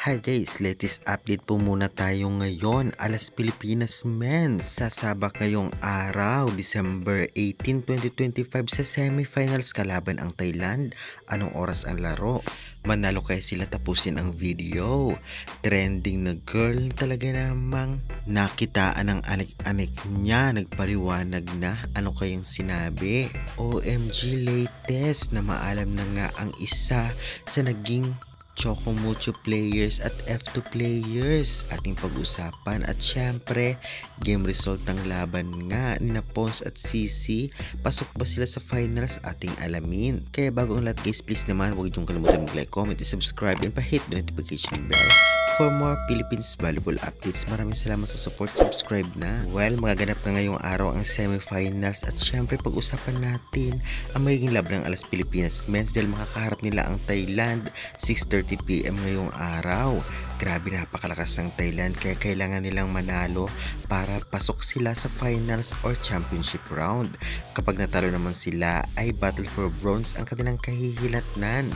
Hi guys, latest update po muna tayo ngayon. Alas Pilipinas men, sasabak ngayong araw, December 18, 2025 sa semifinals kalaban ang Thailand. Anong oras ang laro? Manalo kaya sila, tapusin ang video. Trending na girl talaga namang nakitaan ng anik-anik niya, nagpaliwanag na ano kayang sinabi. OMG latest na maalam na nga ang isa sa naging Choco Mucho players at F2 players ating pag-usapan. At syempre, game result ng laban nga ni Pons at CC. Pasok ba sila sa finals? Ating alamin. Kaya bago ang lahat guys, please naman huwag niyong kalimutan mag-like, comment, and subscribe, and pa-hit the notification bell for more Philippines valuable updates. Maraming salamat sa support, subscribe na. Well, magaganap na ngayong araw ang semifinals at syempre pag-usapan natin ang magiging laban ng Alas Pilipinas Men's dahil makakaharap nila ang Thailand 6:30 PM ngayong araw. Grabe, napakalakas ng Thailand kaya kailangan nilang manalo para pasok sila sa finals or championship round. Kapag natalo naman sila ay battle for bronze ang kanilang kahihilatnan.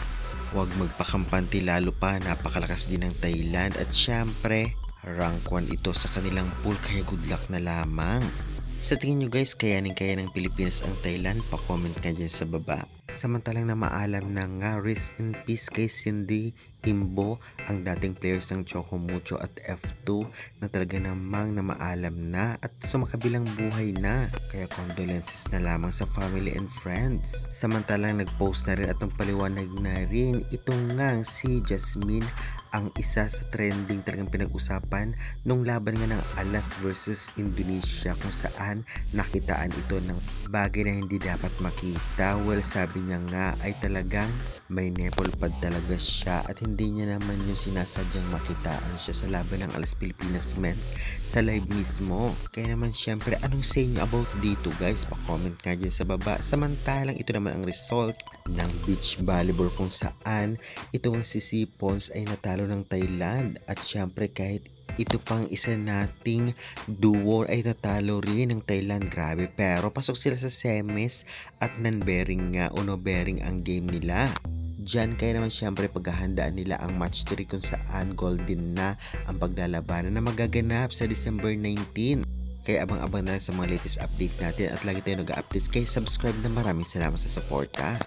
Huwag magpakampante, lalo pa napakalakas din ng Thailand at syempre rank 1 ito sa kanilang pool kaya good luck na lamang. Sa tingin nyo guys, kayanin-kaya ng Pilipinas ang Thailand? Pa-comment ka dyan sa baba. Samantalang na maalam na nga, rest in peace kay Cindy Imbo, ang dating players ng Choco Mucho at F2 na talaga namang na maalam na at sumakabilang buhay na. Kaya condolences na lamang sa family and friends. Samantalang nag-post na rin at nagpaliwanag na rin itong nga si Jasmine, ang isa sa trending talagang pinag-usapan nung laban nga ng Alas versus Indonesia kung saan nakitaan ito ng bagay na hindi dapat makita. Well, sabi niya nga ay talagang may nipple pad talaga siya at hindi niya naman yung sinasadyang makitaan siya sa laban ng Alas Pilipinas Men's sa live mismo. Kaya naman syempre, anong say nyo about dito guys? Pa-comment nga dyan sa baba. Samantalang ito naman ang result ng beach volleyball kung saan itong si Pons ay natalo ng Thailand at syempre kahit ito pang isa nating duo ay natalo rin ng Thailand. Grabe, pero pasok sila sa semis at non-bearing nga o no-bearing ang game nila. Diyan kaya naman syempre paghahandaan nila ang match 3 kung saan golden na ang paglalabanan na magaganap sa December 19. Kaya abang-abang na lang sa mga latest update natin at lagi tayo nag-updates. Kaya subscribe na, maraming salamat sa support ha.